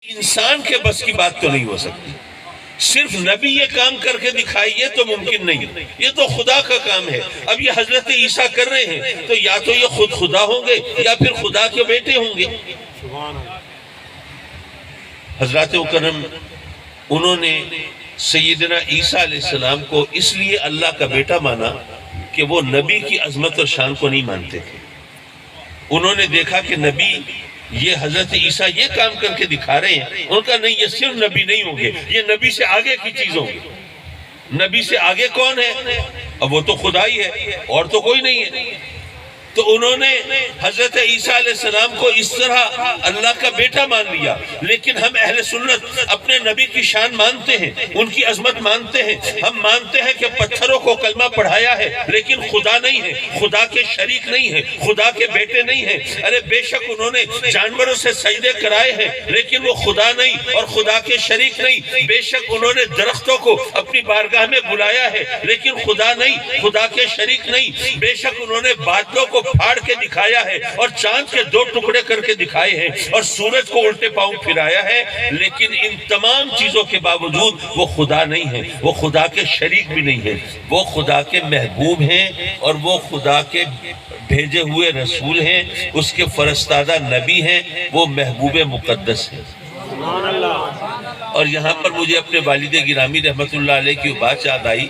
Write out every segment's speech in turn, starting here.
انسان کے بس کی بات تو نہیں ہو سکتی. صرف نبی یہ کام کر کے دکھائیے تو ممکن نہیں، یہ تو خدا کا کام ہے. اب یہ حضرت عیسیٰ کر رہے ہیں تو یا تو یہ خود خدا ہوں گے یا پھر خدا کے بیٹے ہوں گے. حضرات مکرم انہوں نے سیدنا عیسیٰ علیہ السلام کو اس لیے اللہ کا بیٹا مانا کہ وہ نبی کی عظمت اور شان کو نہیں مانتے تھے. انہوں نے دیکھا کہ نبی یہ حضرت عیسیٰ یہ کام کر کے دکھا رہے ہیں، ان کا نہیں، یہ صرف نبی نہیں ہوں گے، یہ نبی سے آگے کی چیز ہوں گی. نبی سے آگے کون ہے؟ اب وہ تو خدا ہی ہے اور تو کوئی نہیں ہے. تو انہوں نے حضرت عیسیٰ علیہ السلام کو اس طرح اللہ کا بیٹا مان لیا. لیکن ہم اہل سنت اپنے نبی کی شان مانتے ہیں، ان کی عظمت مانتے ہیں. ہم مانتے ہیں کہ پتھروں کو کلمہ پڑھایا ہے لیکن خدا نہیں ہے، خدا کے شریک نہیں ہے، خدا کے بیٹے نہیں ہیں. ارے بے شک انہوں نے جانوروں سے سجدے کرائے ہیں لیکن وہ خدا نہیں اور خدا کے شریک نہیں. بے شک انہوں نے درختوں کو اپنی بارگاہ میں بلایا ہے لیکن خدا نہیں، خدا کے شریک نہیں. بے شک انہوں نے بادلوں کو پھاڑ کے دکھایا ہے اور چاند کے 2 ٹکڑے کر کے دکھائے ہیں اور سورج کو الٹے پاؤں پھرایا ہے. لیکن ان تمام چیزوں کے باوجود وہ خدا نہیں ہے، وہ خدا کے شریک بھی نہیں ہے. وہ خدا کے محبوب ہیں اور وہ خدا کے بھیجے ہوئے رسول ہیں، اس کے فرستادہ نبی ہیں، وہ محبوب مقدس ہیں. اور یہاں پر مجھے اپنے والد گرامی رحمت اللہ علیہ کی بات یاد آئی.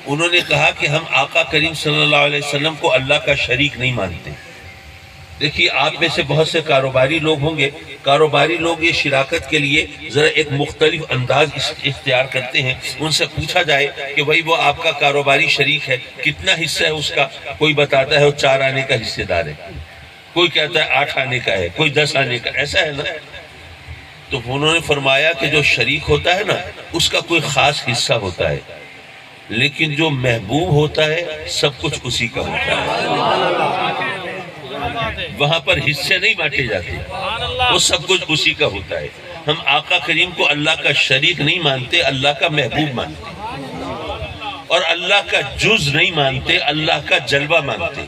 انہوں نے کہا کہ ہم آقا کریم صلی اللہ علیہ وسلم کو اللہ کا شریک نہیں مانتے. دیکھیے آپ میں سے بہت سے کاروباری لوگ ہوں گے، کاروباری لوگ یہ شراکت کے لیے ذرا ایک مختلف انداز اختیار کرتے ہیں. ان سے پوچھا جائے کہ بھائی وہ آپ کا کاروباری شریک ہے، کتنا حصہ ہے اس کا؟ کوئی بتاتا ہے وہ 4 آنے کا حصے دار ہے، کوئی کہتا ہے 8 آنے کا ہے، کوئی 10 آنے کا. ایسا ہے نا؟ تو انہوں نے فرمایا کہ جو شریک ہوتا ہے نا اس کا کوئی خاص حصہ ہوتا ہے، لیکن جو محبوب ہوتا ہے سب کچھ اسی کا ہوتا ہے. وہاں پر حصے نہیں بانٹے جاتے، وہ سب کچھ اسی کا ہوتا ہے. ہم آقا کریم کو اللہ کا شریک نہیں مانتے، اللہ کا محبوب مانتے. اور اللہ کا جز نہیں مانتے، اللہ کا جلوہ مانتے.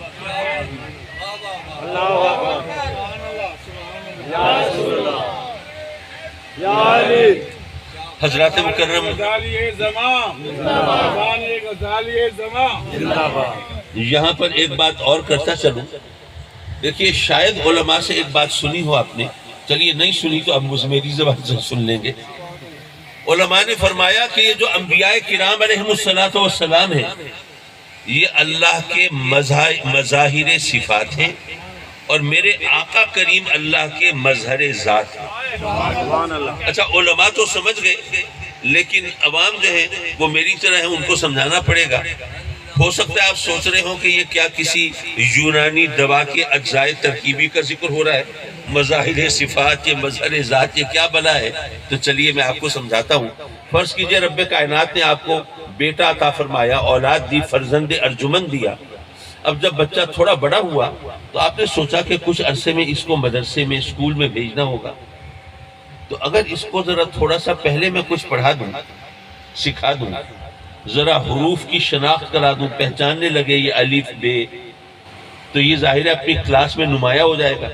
حضرات مکرم یہاں پر ایک بات اور کرتا چلوں. دیکھیے شاید علماء سے ایک بات سنی ہو آپ نے، چلیے نہیں سنی تو اب میری زبان سے سن لیں گے. علماء نے فرمایا کہ یہ جو انبیاء کرام علیہم السلام ہیں یہ اللہ کے مظاہر صفات ہیں اور میرے آقا کریم اللہ کے مظہر ذات ہیں. اچھا علماء تو سمجھ گئے لیکن عوام جو ہے وہ میری طرح ہے، ان کو سمجھانا پڑے گا. ہو سکتا ہے آپ سوچ رہے ہوں کہ یہ کیا کسی یونانی دوا کے اجزاء ترکیبی کا ذکر ہو رہا ہے، مظاہر صفات، یہ مظہر ذات، یہ کیا بلا ہے؟ تو چلیے میں آپ کو سمجھاتا ہوں. فرض کیجئے رب کائنات نے آپ کو بیٹا عطا فرمایا، اولاد دی، فرزند ارجمند دیا. اب جب بچہ تھوڑا بڑا ہوا تو آپ نے سوچا کہ کچھ عرصے میں اس کو مدرسے میں، اسکول میں بھیجنا ہوگا. تو اگر اس کو ذرا تھوڑا سا پہلے میں کچھ پڑھا دوں، سکھا دوں، ذرا حروف کی شناخت کرا دوں، پہچاننے لگے یہ الف بے، تو یہ ظاہر ہے اپنی کلاس میں نمایاں ہو جائے گا،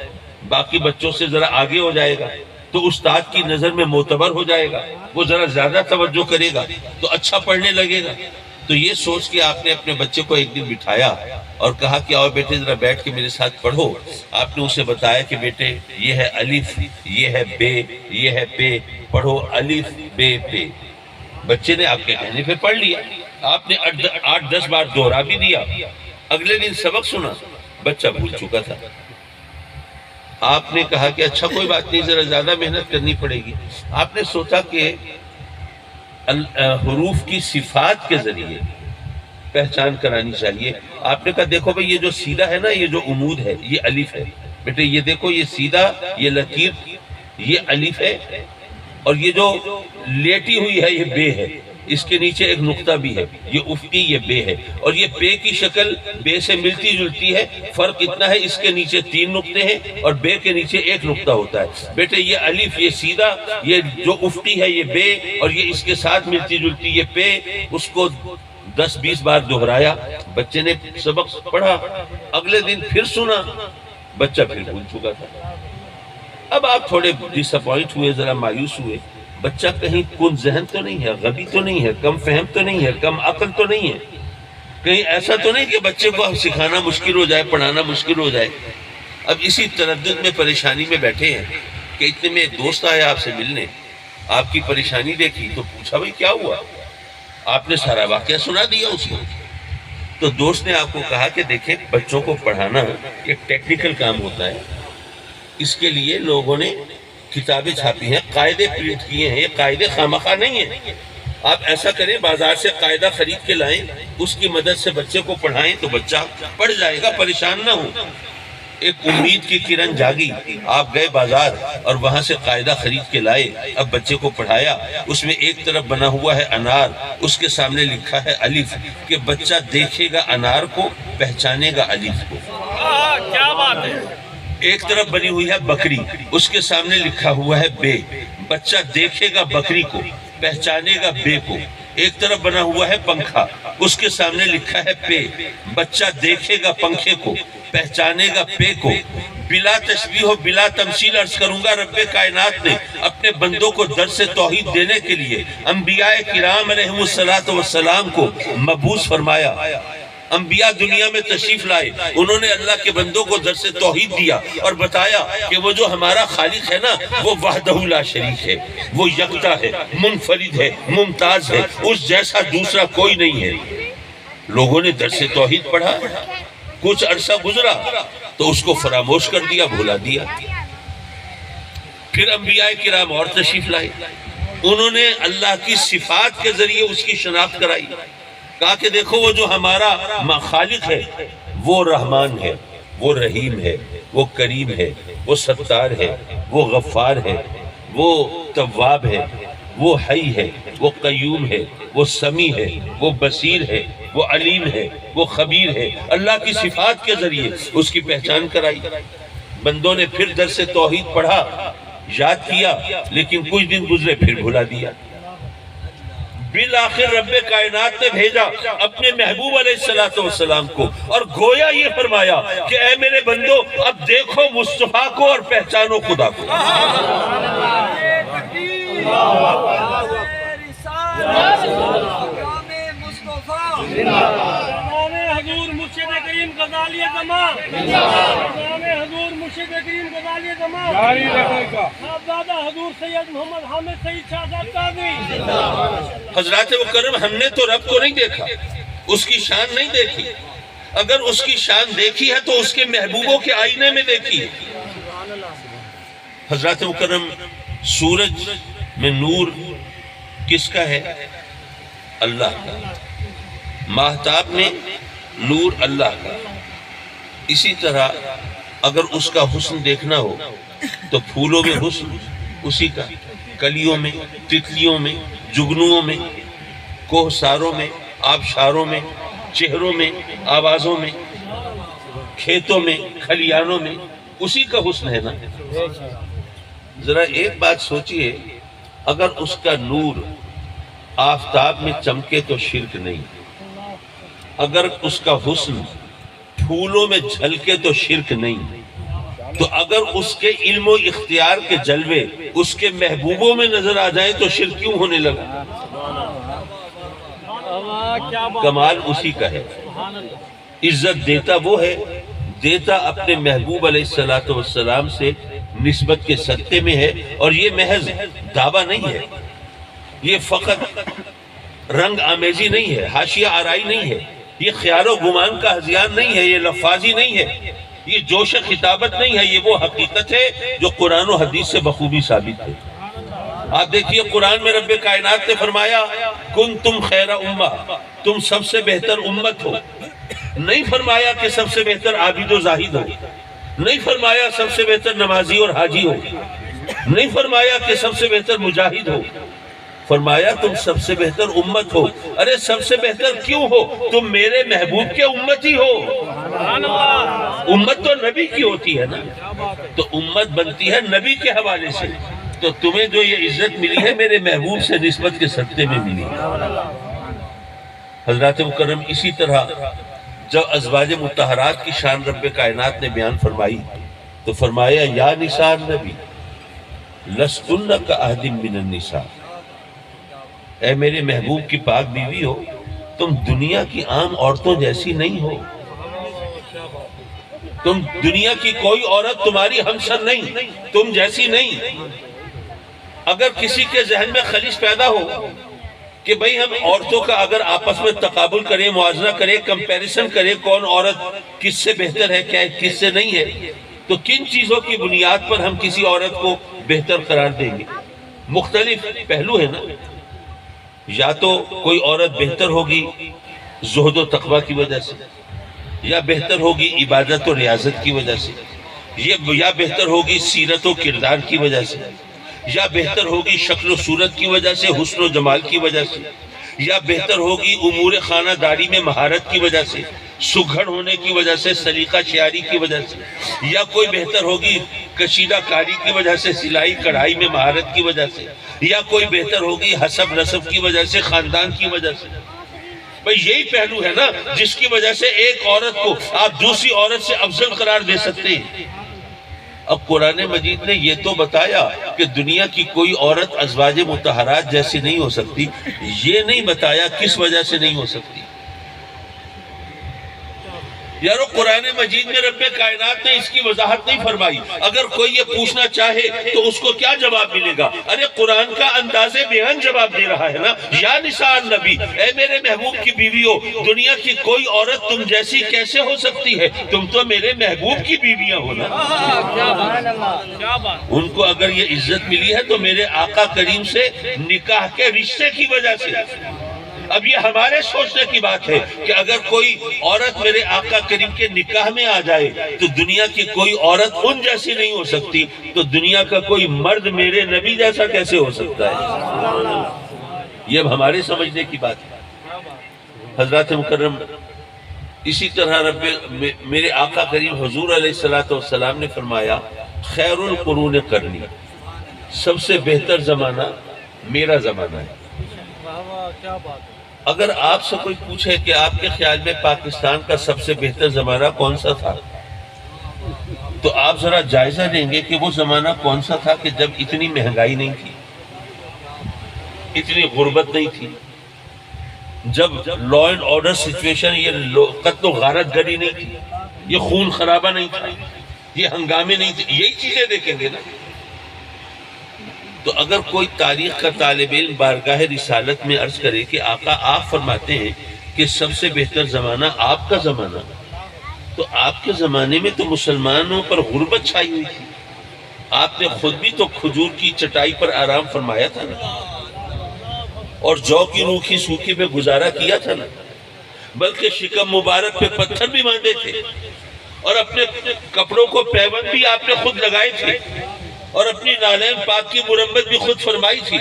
باقی بچوں سے ذرا آگے ہو جائے گا، تو استاد کی نظر میں معتبر ہو جائے گا، وہ ذرا زیادہ توجہ کرے گا تو اچھا پڑھنے لگے گا. تو یہ سوچ کے آپ نے اپنے بچے کو ایک دن بٹھایا اور کہا کہ آؤ بیٹے ذرا بیٹھ کے میرے ساتھ پڑھو. آپ نے اسے بتایا کہ بیٹے یہ ہے الف، یہ ہے بے، یہ ہے پے، پڑھو الف بے پے. بچے نے آپ کے کہنے پہ پڑھ لیا. آپ نے 8-10 بار دوہرا بھی دیا. اگلے دن سبق سنا، بچہ بھول چکا تھا. آپ نے کہا کہ اچھا کوئی بات نہیں، ذرا زیادہ محنت کرنی پڑے گی. آپ نے سوچا کہ حروف کی صفات کے ذریعے پہچان کرانی چاہیے. آپ نے کہا دیکھو بھئی یہ جو سیدھا ہے نا، یہ جو عمود ہے یہ الف ہے. بیٹے یہ دیکھو یہ سیدھا، یہ لکیر، یہ الف ہے، اور یہ جو لیٹی ہوئی ہے یہ بے ہے. اس کے نیچے ایک نقطہ بھی ہے، یہ افقی، یہ بے ہے. اور یہ پے کی شکل بے سے ملتی جلتی ہے، فرق اتنا ہے اس کے نیچے 3 نقطے ہیں اور بے کے نیچے 1 نقطہ ہوتا ہے. بیٹے یہ الف، یہ سیدھا، یہ جو افقی ہے یہ بے، اور یہ اس کے ساتھ ملتی جلتی یہ پے. اس کو 10-20 بار دہرایا. بچے نے سبق پڑھا. اگلے دن پھر سنا، بچہ پھر بھول چکا تھا. اب آپ تھوڑے ڈس اپوائنٹ ہوئے، ذرا مایوس ہوئے، بچہ کہیں کن ذہن تو نہیں ہے، غبی تو نہیں ہے، کم فہم تو نہیں ہے، کم عقل تو نہیں ہے، کہیں ایسا تو نہیں کہ بچے کو سکھانا مشکل ہو جائے، پڑھانا مشکل ہو جائے۔ اب اسی تردد میں پریشانی میں بیٹھے ہیں کہ اتنے میں ایک دوست آیا آپ سے ملنے، آپ کی پریشانی دیکھی تو پوچھا بھائی کیا ہوا، آپ نے سارا واقعہ سنا دیا اس کو۔ تو دوست نے آپ کو کہا کہ دیکھیں بچوں کو پڑھانا ایک ٹیکنیکل کام ہوتا ہے، اس کے لیے لوگوں نے کتابیں چھاپی ہیں، قاعدے پرنٹ کیے ہیں، یہ قاعدے خامخواہ نہیں ہیں۔ آپ ایسا کریں بازار سے قاعدہ خرید کے لائیں، اس کی مدد سے بچے کو پڑھائیں تو بچہ پڑھ جائے گا، پریشان نہ ہو۔ ایک امید کی کرن جاگی، آپ گئے بازار اور وہاں سے قاعدہ خرید کے لائے، اب بچے کو پڑھایا۔ اس میں ایک طرف بنا ہوا ہے انار، اس کے سامنے لکھا ہے الف، کہ بچہ دیکھے گا انار کو، پہچانے گا الف کو۔ کیا بات ہے! ایک طرف بنی ہوئی ہے بکری، اس کے سامنے لکھا ہوا ہے بے، بچہ دیکھے گا بکری کو، پہچانے گا بے کو۔ ایک طرف بنا ہوا ہے پنکھا، اس کے سامنے لکھا ہے پے، بچہ دیکھے گا پنکھے کو، پہچانے گا پے کو۔ بلا تشبیہ و بلا تمثیل عرض کروں گا، رب کائنات نے اپنے بندوں کو درس توحید دینے کے لیے انبیاء کرام علیہم السلام کو مبعوث فرمایا۔ انبیاء دنیا میں تشریف لائے، انہوں نے اللہ کے بندوں کو درس توحید دیا اور بتایا کہ وہ جو ہمارا خالق ہے نا، وہ وحدہ لا شریک ہے، وہ یکتا ہے، منفرد ہے، ممتاز ہے، اس جیسا دوسرا کوئی نہیں ہے۔ لوگوں نے درس توحید پڑھا، کچھ عرصہ گزرا تو اس کو فراموش کر دیا، بھولا دیا۔ پھر انبیاء کرام اور تشریف لائے، انہوں نے اللہ کی صفات کے ذریعے اس کی شناخت کرائی، کہا کہ دیکھو وہ جو ہمارا خالق ہے وہ رحمان ہے، وہ رحیم ہے، وہ کریم ہے، وہ ستار ہے، وہ غفار ہے، وہ تواب ہے، وہ حی ہے، وہ قیوم ہے، وہ سمیع ہے، وہ بصیر ہے، وہ علیم ہے، وہ خبیر ہے۔ اللہ کی صفات کے ذریعے اس کی پہچان کرائی۔ بندوں نے پھر درس توحید پڑھا، یاد کیا، لیکن کچھ دن گزرے پھر بھلا دیا۔ بالآخر رب کائنات نے بھیجا اپنے محبوب علیہ السلام کو، اور گویا یہ فرمایا کہ اے میرے بندو، اب دیکھو مصطفیٰ کو اور پہچانو خدا کو۔ حضور مرشد کریم غزالی زمان، حضور مرشد کریم غزالی زمان، صاحبزادہ حضور سید محمد حامد سعید شاہ صاحب قاضی۔ حضرات مکرم، ہم نے تو رب کو نہیں دیکھا، اس کی شان نہیں دیکھی۔ اگر اس کی شان دیکھی ہے تو اس کے محبوبوں کے آئینے میں دیکھی ہے۔ حضرات مکرم، سورج میں نور کس کا ہے؟ اللہ کا۔ ماہتاب میں نور اللہ کا۔ اسی طرح اگر اس کا حسن دیکھنا ہو تو پھولوں میں حسن اسی کا، کلیوں میں، تتلیوں میں، جگنوؤں میں، کوہساروں میں، آبشاروں میں، چہروں میں، آوازوں میں، کھیتوں میں، کھلیانوں میں، اسی کا حسن ہے نا۔ ذرا ایک بات سوچئے، اگر اس کا نور آفتاب میں چمکے تو شرک نہیں، اگر اس کا حسن پھولوں میں جھلکے تو شرک نہیں، تو اگر اس کے علم و اختیار کے جلوے اس کے محبوبوں میں نظر آ جائیں تو شرک کیوں ہونے لگا؟ کمال اسی کا ہے۔ عزت دیتا وہ ہے، دیتا اپنے محبوب علیہ السلام سے نسبت کے صدقے میں ہے، اور یہ محض دعویٰ نہیں ہے، یہ فقط رنگ آمیزی نہیں ہے، حاشیہ آرائی نہیں ہے، یہ خیال و گمان کا ہذیان نہیں ہے، یہ لفاظی نہیں ہے، یہ جوش خطابت نہیں ہے، یہ وہ حقیقت ہے جو قرآن و حدیث سے بخوبی ثابت ہے۔ آپ دیکھیے قرآن میں رب کائنات نے فرمایا کنتم خیر امہ، تم سب سے بہتر امت ہو۔ نہیں فرمایا کہ سب سے بہتر عابد و زاہد ہو، نہیں فرمایا سب سے بہتر نمازی اور حاجی ہو، نہیں فرمایا کہ سب سے بہتر مجاہد ہو، فرمایا تم سب سے بہتر امت ہو۔ ارے سب سے بہتر کیوں ہو؟ تم میرے محبوب کے امتی ہو۔ امت تو نبی کی ہوتی ہے نا، تو امت بنتی ہے نبی کے حوالے سے، تو تمہیں جو یہ عزت ملی ہے میرے محبوب سے نسبت کے صدقے میں ملی۔ حضرات مکرم، اسی طرح جب ازواج مطہرات کی شان رب کائنات نے بیان فرمائی تو فرمایا یا نساء النبی لستن کأحد من النساء، اے میرے محبوب کی پاک بیوی ہو، تم دنیا کی عام عورتوں جیسی نہیں ہو، تم دنیا کی کوئی عورت تمہاری ہمسر نہیں، تم جیسی نہیں۔ اگر کسی کے ذہن میں خلیش پیدا ہو کہ بھئی ہم عورتوں کا اگر آپس میں تقابل کریں، موازنہ کریں، کمپیریشن کریں، کون عورت کس سے بہتر ہے، کیا کس سے نہیں ہے، تو کن چیزوں کی بنیاد پر ہم کسی عورت کو بہتر قرار دیں گے؟ مختلف پہلو ہے نا۔ یا تو کوئی عورت بہتر ہوگی زہد و تقوی کی وجہ سے، یا بہتر ہوگی عبادت و ریاضت کی وجہ سے، یا بہتر ہوگی سیرت و کردار کی وجہ سے، یا بہتر ہوگی شکل و صورت کی وجہ سے، حسن و جمال کی وجہ سے، یا بہتر ہوگی امور خانہ داری میں مہارت کی وجہ سے، سگھڑ ہونے کی وجہ سے، سلیقہ شعاری کی وجہ سے، یا کوئی بہتر ہوگی کشیدہ کاری کی وجہ سے، سلائی کڑھائی میں مہارت کی وجہ سے، یا کوئی بہتر ہوگی حسب نسب کی وجہ سے، خاندان کی وجہ سے۔ بھئی یہی پہلو ہے نا جس کی وجہ سے ایک عورت کو آپ دوسری عورت سے افضل قرار دے سکتے ہیں۔ اب قرآن مجید نے یہ تو بتایا کہ دنیا کی کوئی عورت ازواج مطہرات جیسی نہیں ہو سکتی، یہ نہیں بتایا کس وجہ سے نہیں ہو سکتی۔ یارو قرآن مجید میں رب کائنات نے اس کی وضاحت نہیں فرمائی۔ اگر کوئی یہ پوچھنا چاہے تو اس کو کیا جواب ملے گا؟ ارے قرآن کا انداز بیان جواب دے رہا ہے نا۔ یا نساء النبی، اے میرے محبوب کی بیویوں، دنیا کی کوئی عورت تم جیسی کیسے ہو سکتی ہے؟ تم تو میرے محبوب کی بیویاں ہو نا۔ ان کو اگر یہ عزت ملی ہے تو میرے آقا کریم سے نکاح کے رشتے کی وجہ سے۔ اب یہ ہمارے سوچنے کی بات ہے کہ اگر کوئی عورت میرے آقا کریم کے نکاح میں آ جائے تو دنیا کی کوئی عورت ان جیسی نہیں ہو سکتی، تو دنیا کا کوئی مرد میرے نبی جیسا کیسے ہو سکتا ہے؟ یہ اب ہمارے سمجھنے کی بات ہے۔ حضرات مکرم، اسی طرح میرے آقا کریم حضور علیہ السلام نے فرمایا خیر القرون قرنی، سب سے بہتر زمانہ میرا زمانہ ہے۔ اگر آپ سے کوئی پوچھے کہ آپ کے خیال میں پاکستان کا سب سے بہتر زمانہ کون سا تھا، تو آپ ذرا جائزہ لیں گے کہ وہ زمانہ کون سا تھا کہ جب اتنی مہنگائی نہیں تھی، اتنی غربت نہیں تھی، جب لا اینڈ آرڈر سچویشن، یہ قتل و غارت گری نہیں تھی، یہ خون خرابہ نہیں تھا، یہ ہنگامے نہیں تھے۔ یہی چیزیں دیکھیں گے نا۔ تو اگر کوئی تاریخ کا طالب علم بارگاہ رسالت میں عرض کرے کہ آقا آپ فرماتے ہیں کہ سب سے بہتر زمانہ آپ کا زمانہ، تو آپ کے زمانے میں تو مسلمانوں پر غربت چھائی ہوئی تھی، آپ نے خود بھی تو کھجور کی چٹائی پر آرام فرمایا تھا نا، اور جو کی روکھی سوکھی پہ گزارا کیا تھا نا، بلکہ شکم مبارک پہ پتھر بھی باندھے تھے، اور اپنے کپڑوں کو پیوند بھی آپ نے خود لگائے تھے، اور اپنی نالین پاک کی مرمت بھی خود فرمائی تھی،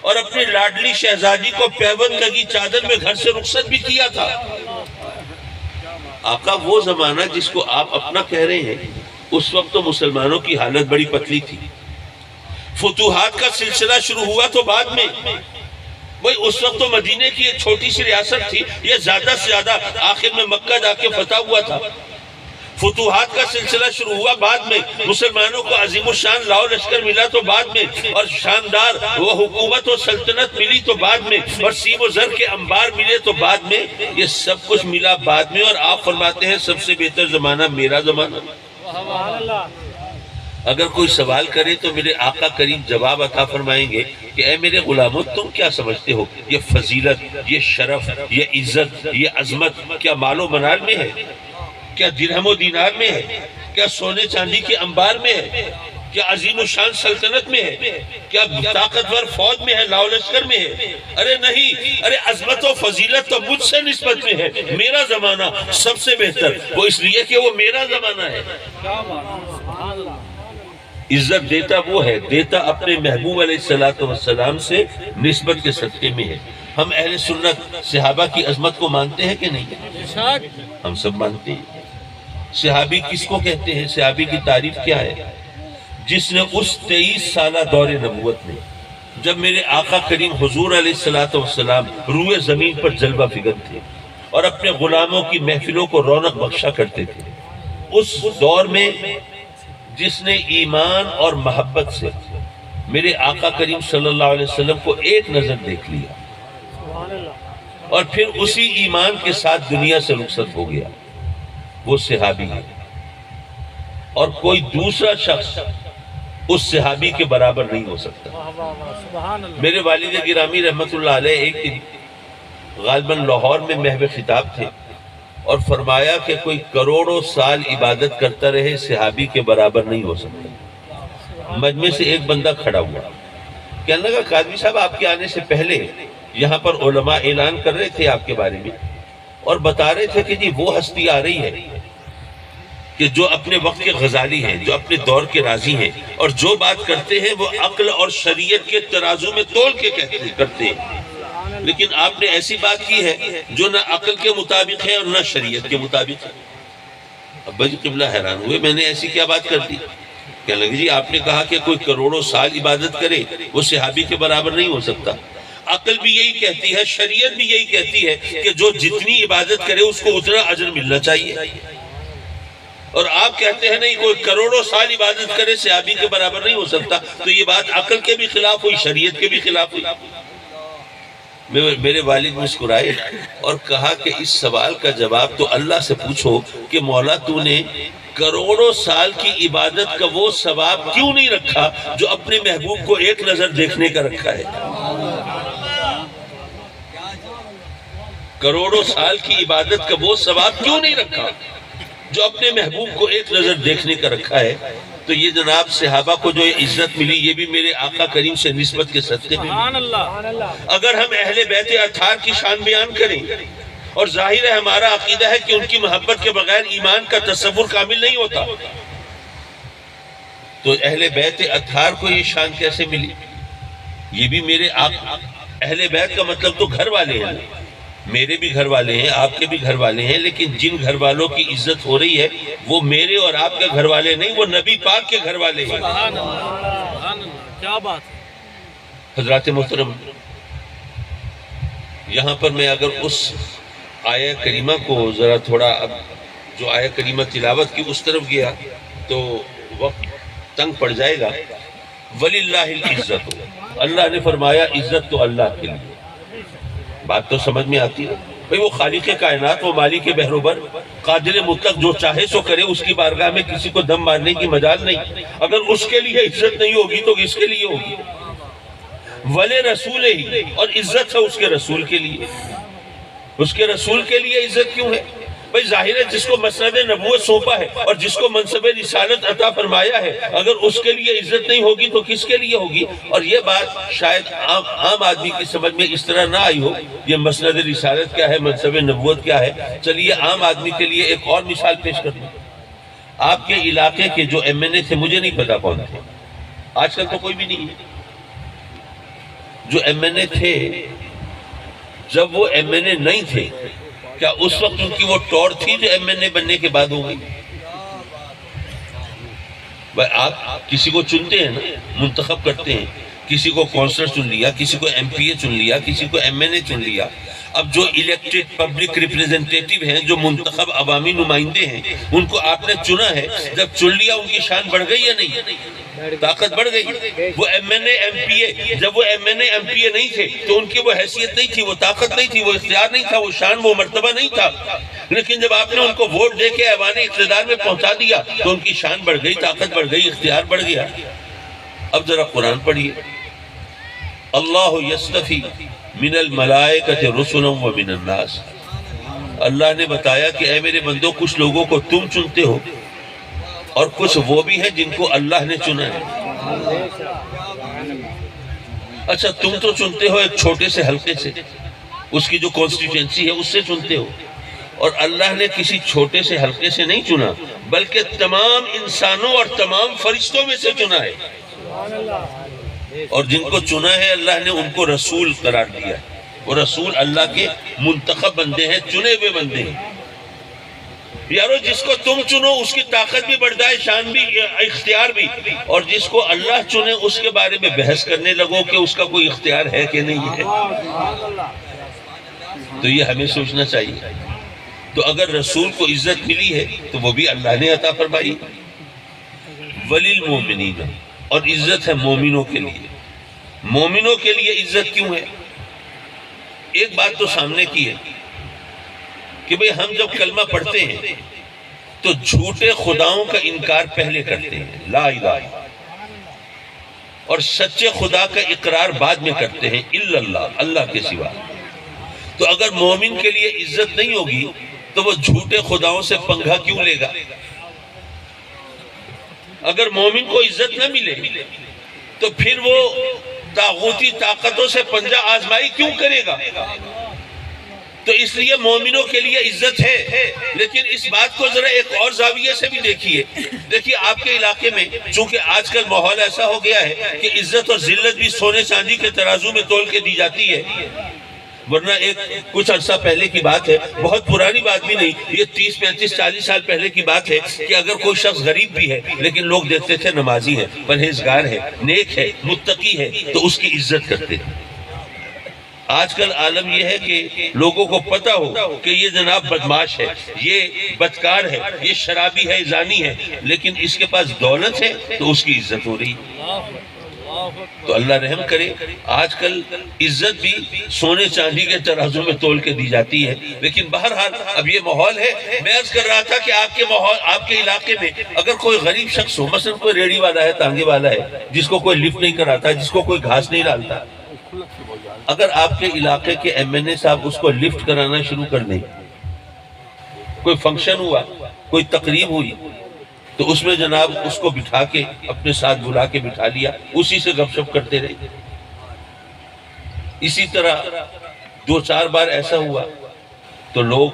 اور اپنی لاڈلی شہزادی کو پیوند لگی چادر میں گھر سے رخصت بھی کیا تھا۔ آقا وہ زمانہ جس کو آپ اپنا کہہ رہے ہیں، اس وقت تو مسلمانوں کی حالت بڑی پتلی تھی۔ فتوحات کا سلسلہ شروع ہوا تو بعد میں، بھئی اس وقت تو مدینے کی ایک چھوٹی سی ریاست تھی، یہ زیادہ سے زیادہ آخر میں مکہ جا کے فتح ہوا تھا۔ فتوحات کا سلسلہ شروع ہوا بعد میں، مسلمانوں کو عظیم الشان لاؤ لشکر ملا تو بعد میں، اور شاندار وہ حکومت و سلطنت ملی تو بعد میں، اور سیم و زر کے انبار ملے تو بعد میں، یہ سب کچھ ملا بعد میں، اور آپ فرماتے ہیں سب سے بہتر زمانہ میرا زمانہ۔ اگر کوئی سوال کرے تو میرے آقا کریم جواب عطا فرمائیں گے کہ اے میرے غلاموں، تم کیا سمجھتے ہو؟ یہ فضیلت، یہ شرف، یہ عزت، یہ عظمت کیا مال و منال میں ہے؟ کیا درہم و دینار میں ہے؟ کیا سونے چاندی کے انبار میں ہے؟ کیا عظیم الشان سلطنت میں ہے؟ کیا طاقتور فوج میں ہے، لاؤ لشکر میں ہے؟ ارے نہیں، ارے عظمت و فضیلت تو مجھ سے نسبت میں ہے۔ میرا زمانہ سب سے بہتر، وہ اس لیے کہ وہ میرا زمانہ ہے۔ عزت دیتا وہ ہے، دیتا اپنے محبوب علیہ السلام سے نسبت کے صدقے میں ہے۔ ہم اہل سنت صحابہ کی عظمت کو مانتے ہیں کہ نہیں؟ ہم سب مانتے ہیں۔ صحابی کس کو کہتے ہیں؟ صحابی کی تعریف کیا ہے؟ جس نے اس 23 سالہ دور نبوت میں، جب میرے آقا کریم حضور علیہ السلام روئے زمین پر جلوہ فکر تھے اور اپنے غلاموں کی محفلوں کو رونق بخشا کرتے تھے، اس دور میں جس نے ایمان اور محبت سے میرے آقا کریم صلی اللہ علیہ وسلم کو ایک نظر دیکھ لیا سبحان اللہ اور پھر اسی ایمان کے ساتھ دنیا سے رخصت ہو گیا، وہ صحابی ہے، اور کوئی دوسرا شخص اس صحابی کے برابر نہیں ہو سکتا۔ واہ واہ واہ سبحان اللہ میرے والد گرامی رحمت اللہ علیہ ایک دن غالباً لاہور میں محو خطاب تھے اور فرمایا کہ کوئی کروڑوں سال عبادت کرتا رہے صحابی کے برابر نہیں ہو سکتا۔ مجمع سے ایک بندہ کھڑا ہوا، کہنے لگا قاضی صاحب آپ کے آنے سے پہلے یہاں پر علماء اعلان کر رہے تھے آپ کے بارے میں اور بتا رہے تھے کہ جی وہ ہستی آ رہی ہے کہ جو اپنے وقت کے غزالی ہیں، جو اپنے دور کے راضی ہیں، اور جو بات کرتے ہیں وہ عقل اور شریعت کے ترازو میں تول کے کرتے ہیں، لیکن آپ نے ایسی بات کی ہے جو نہ عقل کے مطابق ہے اور نہ شریعت کے مطابق ہے۔ ابا جی قبلہ حیران ہوئے، میں نے ایسی کیا بات کر دی؟ کہنے لگے جی آپ نے کہا کہ کوئی کروڑوں سال عبادت کرے وہ صحابی کے برابر نہیں ہو سکتا۔ عقل بھی یہی کہتی ہے، شریعت بھی یہی کہتی ہے کہ جو جتنی عبادت کرے اس کو اتنا اجر ملنا چاہیے، اور آپ کہتے ہیں نہیں کوئی کروڑوں سال عبادت کرے صحابی کے برابر نہیں ہو سکتا۔ تو یہ بات عقل کے بھی خلاف ہوئی، شریعت کے بھی خلاف ہوئی۔ میرے والد مسکرائے اور کہا کہ اس سوال کا جواب تو اللہ سے پوچھو کہ مولا تو نے کروڑوں سال کی عبادت کا وہ ثواب کیوں نہیں رکھا جو اپنے محبوب کو ایک نظر دیکھنے کا رکھا ہے؟ کروڑوں سال کی عبادت کا وہ ثواب کیوں نہیں رکھا جو اپنے محبوب کو ایک نظر دیکھنے کا رکھا ہے؟ تو یہ جناب صحابہ کو جو عزت ملی یہ بھی میرے آقا کریم سے نسبت کے صدقے میں سبحان اللہ اگر ہم اہل بیت اطہار کی شان بیان کریں، اور ظاہر ہے ہمارا عقیدہ ہے کہ ان کی محبت کے بغیر ایمان کا تصور کامل نہیں ہوتا، تو اہل بیت اطہار کو یہ شان کیسے ملی؟ یہ بھی میرے اہل بیت کا مطلب تو گھر والے ہیں، میرے بھی گھر والے ہیں، آپ کے بھی گھر والے ہیں، لیکن جن گھر والوں کی عزت ہو رہی ہے وہ میرے اور آپ کے گھر والے نہیں، وہ نبی پاک کے گھر والے ہیں۔ سبحان اللہ کیا بات ہے۔ حضرات محترم، یہاں پر میں اگر اس آیہ کریمہ کو ذرا تھوڑا اب جو آیہ کریمہ تلاوت کی اس طرف گیا تو وقت تنگ پڑ جائے گا۔ وَلِلَّهِ الْعِزَّةُ، اللہ نے فرمایا عزت تو اللہ کے لیے۔ بات تو سمجھ میں آتی ہے بھئی، وہ خالق کائنات، وہ مالک بحر قادر مطلق، جو چاہے سو کرے، اس کی بارگاہ میں کسی کو دم مارنے کی مجال نہیں۔ اگر اس کے لیے عزت نہیں ہوگی تو کس کے لیے ہوگی؟ وَلِ رَسُولِهِ، اور عزت ہے اس کے رسول کے لیے۔ اس کے رسول کے لیے عزت کیوں ہے؟ بھئی ظاہر ہے جس کو مسند نبوت سونپا ہے اور جس کو منصب رسالت عطا فرمایا ہے، اگر اس کے لیے عزت نہیں ہوگی تو کس کے لیے ہوگی؟ اور یہ بات شاید عام آدمی کی سمجھ میں اس طرح نہ آئی ہو، یہ مسند رسالت کیا ہے، منصب نبوت کیا ہے۔ چلیے عام آدمی کے لیے ایک اور مثال پیش کر دوں۔ آپ کے علاقے کے جو ایم این اے تھے، مجھے نہیں پتا کون تھے، آج کل تو کوئی بھی نہیں ہے، جو ایم این اے تھے، جب وہ ایم این اے نہیں تھے، کیا اس وقت ان کی وہ ٹور تھی جو ایم این اے بننے کے بعد ہو گئی؟ آپ کسی کو چنتے ہیں نا، منتخب کرتے ہیں، کسی کو کونسلر چن لیا، کسی کو ایم پی اے چن لیا، کسی کو ایم این اے چن لیا۔ اب جو الیکٹڈ پبلک ریپریزنٹیٹیو ہیں، جو منتخب عوامی نمائندے ہیں، ان کو آپ نے چنا ہے، جب چن لیا ان کی شان بڑھ گئی یا نہیں؟ طاقت بڑھ گئی۔ وہ M N A M P A, جب وہ M N A M P A نہیں تھے تو ان کی وہ حیثیت نہیں تھی، وہ طاقت نہیں تھی، وہ اختیار نہیں تھا، وہ شان، وہ مرتبہ نہیں تھا، لیکن جب آپ نے ان کو ووٹ دے کے ایوان اقتدار میں پہنچا دیا تو ان کی شان بڑھ گئی، طاقت بڑھ گئی، اختیار بڑھ گیا۔ اب ذرا قرآن پڑھیے، اللہ یصطفی من الملائکۃ رسلا ومن الناس۔ اللہ نے بتایا کہ اے میرے بندو، کچھ لوگوں کو تم چنتے ہو اور کچھ وہ بھی ہیں جن کو اللہ نے چنا ہے۔ اچھا، تم تو چنتے ہو ایک چھوٹے سے حلقے سے، اس کی جو کانسٹیٹوئنسی ہے اس سے چنتے ہو، اور اللہ نے کسی چھوٹے سے حلقے سے نہیں چنا بلکہ تمام انسانوں اور تمام فرشتوں میں سے چنا ہے، اور جن کو چنا ہے اللہ نے ان کو رسول قرار دیا ہے۔ وہ رسول اللہ کے منتخب بندے ہیں، چنے ہوئے بندے ہیں۔ یارو، جس کو تم چنو اس کی طاقت بھی بڑھ جائے، شان بھی، اختیار بھی، اور جس کو اللہ چنے اس کے بارے میں بحث کرنے لگو کہ اس کا کوئی اختیار ہے کہ نہیں ہے۔ تو یہ ہمیں سوچنا چاہیے۔ تو اگر رسول کو عزت ملی ہے تو وہ بھی اللہ نے عطا فرمائی۔ وَلِلْمُؤْمِنِينَ، اور عزت ہے مومنوں کے لیے۔ مومنوں کے لیے عزت کیوں ہے؟ ایک بات تو سامنے کی ہے کہ بھئی ہم جب کلمہ پڑھتے ہیں تو جھوٹے خداؤں کا انکار پہلے کرتے ہیں، لا الہ، اور سچے خدا کا اقرار بعد میں کرتے ہیں، الا اللہ، اللہ کے سوا۔ تو اگر مومن کے لیے عزت نہیں ہوگی تو وہ جھوٹے خداؤں سے پنگا کیوں لے گا؟ اگر مومن کو عزت نہ ملے تو پھر وہ طاغوتی طاقتوں سے پنجہ آزمائی کیوں کرے گا؟ تو اس لیے مومنوں کے لیے عزت ہے، لیکن اس بات کو ذرا ایک اور زاویے سے بھی دیکھیے۔ دیکھیے آپ کے علاقے میں چونکہ آج کل ماحول ایسا ہو گیا ہے کہ عزت اور ذلت بھی سونے چاندی کے ترازو میں تول کے دی جاتی ہے، ورنہ ایک کچھ عرصہ پہلے کی بات ہے، بہت پرانی بات بھی نہیں، یہ 30 35 40 سال پہلے کی بات ہے کہ اگر کوئی شخص غریب بھی ہے لیکن لوگ دیکھتے تھے نمازی ہے، پرہیزگار ہے، نیک ہے، متقی ہے، تو اس کی عزت کرتے تھے۔ آج کل عالم یہ ہے کہ لوگوں کو پتہ ہو کہ یہ جناب بدماش ہے، یہ بدکار ہے، یہ شرابی ہے، زانی ہے، لیکن اس کے پاس دولت ہے تو اس کی عزت ہو رہی ہے۔ تو اللہ رحم کرے، آج کل عزت بھی سونے چاندی کے ترازو میں تول کے دی جاتی ہے، لیکن بہرحال اب یہ ماحول ہے۔ میں عرض کر رہا تھا کہ آپ کے علاقے میں اگر کوئی غریب شخص ہو، مثلا کوئی ریڑھی والا ہے، تانگے والا ہے، جس کو کوئی لفٹ نہیں کراتا، جس کو کوئی گھاس نہیں ڈالتا، اگر آپ کے علاقے کے ایم این اے صاحب اس کو لفٹ کرانا شروع کر دیں، کوئی فنکشن ہوا، کوئی تقریب ہوئی، تو اس میں جناب اس کو بٹھا کے اپنے ساتھ بلا کے بٹھا لیا، اسی سے گپ شپ کرتے رہے۔ اسی طرح 2-4 بار ایسا ہوا تو لوگ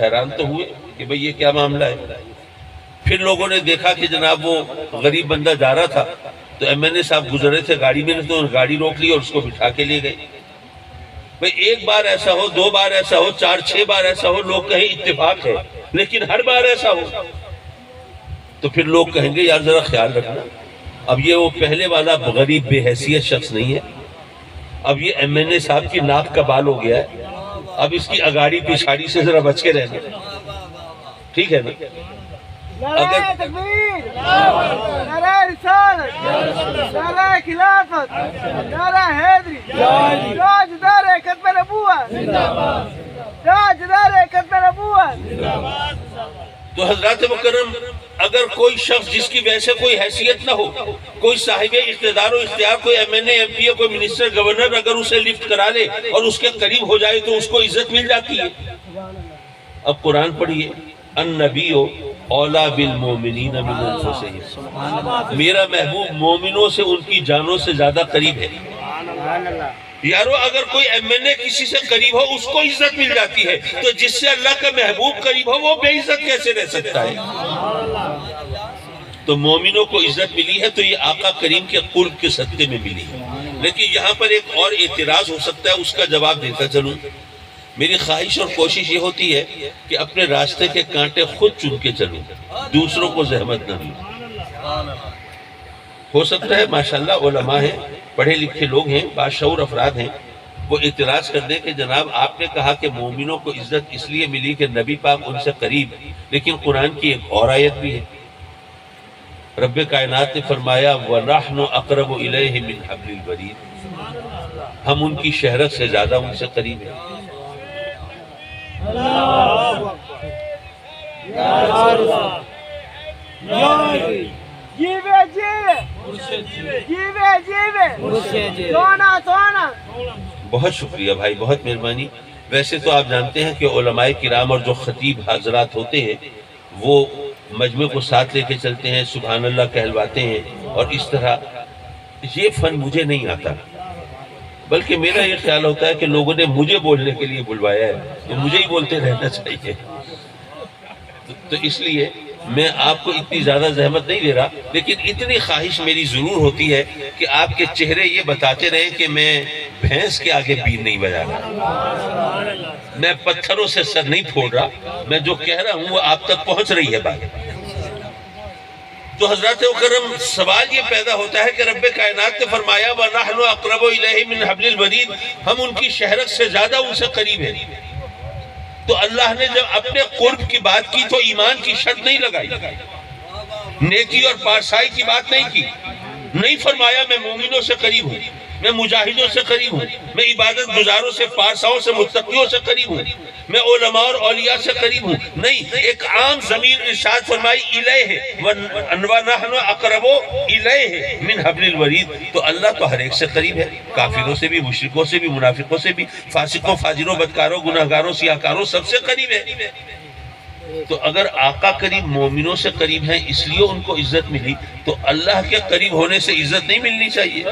حیران تو ہوئے کہ بھئی یہ کیا معاملہ ہے۔ پھر لوگوں نے دیکھا کہ جناب وہ غریب بندہ جا رہا تھا تو ایم این اے صاحب گزرے تھے گاڑی میں، تو گاڑی روک لی اور اس کو بٹھا کے لے گئے۔ بھئی ایک بار ایسا ہو، 2 بار ایسا ہو، 4-6 بار ایسا ہو، لوگ کہیں اتفاق ہے، لیکن ہر بار ایسا ہو تو پھر لوگ کہیں گے یار ذرا خیال رکھنا، اب یہ وہ پہلے والا غریب بے حیثیت شخص نہیں ہے، اب یہ ایم این اے صاحب کی ناک کا بال ہو گیا ہے، اب اس کی اگاڑی پچھاڑی سے ذرا بچ کے رہنا، ٹھیک ہے نا؟ نعرہ تکبیر، نعرہ رسالت، نعرہ خلافت، نعرہ حیدری، تاجدار ختم نبوت، تاجدار ختم نبوت۔ تو حضرات مکرم، اگر کوئی شخص جس کی وجہ سے کوئی حیثیت نہ ہو، کوئی صاحب اقتدار و اختیار، کوئی M N A, M P اے، کوئی منسٹر، گورنر اگر اسے لفٹ کرا لے اور اس کے قریب ہو جائے تو اس کو عزت مل جاتی ہے۔ اب قرآن پڑھیے، النبی اولیٰ بالمومنین من انفسہم، میرا محبوب مومنوں سے ان کی جانوں سے زیادہ قریب ہے۔ یارو اگر کوئی ایم این اے کسی سے قریب ہو اس کو عزت مل جاتی ہے، تو جس سے اللہ کا محبوب قریب ہو وہ بے عزت کیسے رہ سکتا ہے؟ تو مومنوں کو عزت ملی ہے تو یہ آقا کریم کے قرب کے صدقے میں ملی ہے۔ لیکن یہاں پر ایک اور اعتراض ہو سکتا ہے، اس کا جواب دیتا چلوں۔ میری خواہش اور کوشش یہ ہوتی ہے کہ اپنے راستے کے کانٹے خود چن کے چلوں، دوسروں کو زحمت نہ دوں۔ ہو سکتا ہے ماشاءاللہ علماء ہیں، پڑھے لکھے لوگ ہیں، باشعور افراد ہیں، وہ اعتراض کر دیں کہ جناب آپ نے کہا کہ مومنوں کو عزت اس لیے ملی کہ نبی پاک ان سے قریب، لیکن قرآن کی ایک اور آیت بھی ہے، رب کائنات نے فرمایا وَنَحْنُ أَقْرَبُ إِلَيْهِ مِنْ حَبْلِ الْوَرِيدِ، ہم ان کی شہرت سے زیادہ ان سے قریب ہیں۔ جیوے جیوے جیوے سونا سونا۔ بہت شکریہ بھائی، بہت مہربانی۔ ویسے تو آپ جانتے ہیں کہ علماء کرام اور جو خطیب حضرات ہوتے ہیں وہ مجمع کو ساتھ لے کے چلتے ہیں، سبحان اللہ کہلواتے ہیں، اور اس طرح یہ فن مجھے نہیں آتا، بلکہ میرا یہ خیال ہوتا ہے کہ لوگوں نے مجھے بولنے کے لیے بلوایا ہے تو مجھے ہی بولتے رہنا چاہیے۔ تو اس لیے میں آپ کو اتنی زیادہ زحمت نہیں دے رہا، لیکن اتنی خواہش میری ضرور ہوتی ہے کہ آپ کے چہرے یہ بتاتے رہیں کہ میں بھینس کے آگے بین نہیں بجا رہا، میں پتھروں سے سر نہیں پھوڑ رہا، میں جو کہہ رہا ہوں وہ آپ تک پہنچ رہی ہے بات۔ تو حضرات اکرم سوال یہ پیدا ہوتا ہے کہ رب کائنات نے فرمایا وَنَحْنُ أَقْرَبُ إِلَيْهِ مِنْ حَبْلِ الْوَرِيدِ، ہم ان کی شہرت سے زیادہ ان سے قریب ہیں۔ تو اللہ نے جب اپنے قرب کی بات کی تو ایمان کی شرط نہیں لگائی، نیکی اور پارسائی کی بات نہیں کی، نہیں فرمایا میں مومنوں سے قریب ہوں، میں مجاہدوں سے قریب ہوں، میں عبادت گزاروں سے، پارساؤں سے، متقیوں سے قریب ہوں، میں علماء اور اولیاء سے قریب ہوں، نہیں، ایک عام ضمیر ارشاد فرمائی الیہ وَنَحْنُ أَقْرَبُ إِلَيْهِ مِنْ حَبْلِ الْوَرِيدِ، تو اللہ تو ہر ایک سے قریب ہے، کافروں سے بھی، مشرکوں سے بھی، منافقوں سے بھی، فاسقوں، فاجروں، بدکاروں، گناہگاروں، سیاہکاروں، سب سے قریب ہے۔ تو اگر آقا قریب مومنوں سے قریب ہیں اس لیے ان کو عزت ملی، تو اللہ کے قریب ہونے سے عزت نہیں ملنی چاہیے؟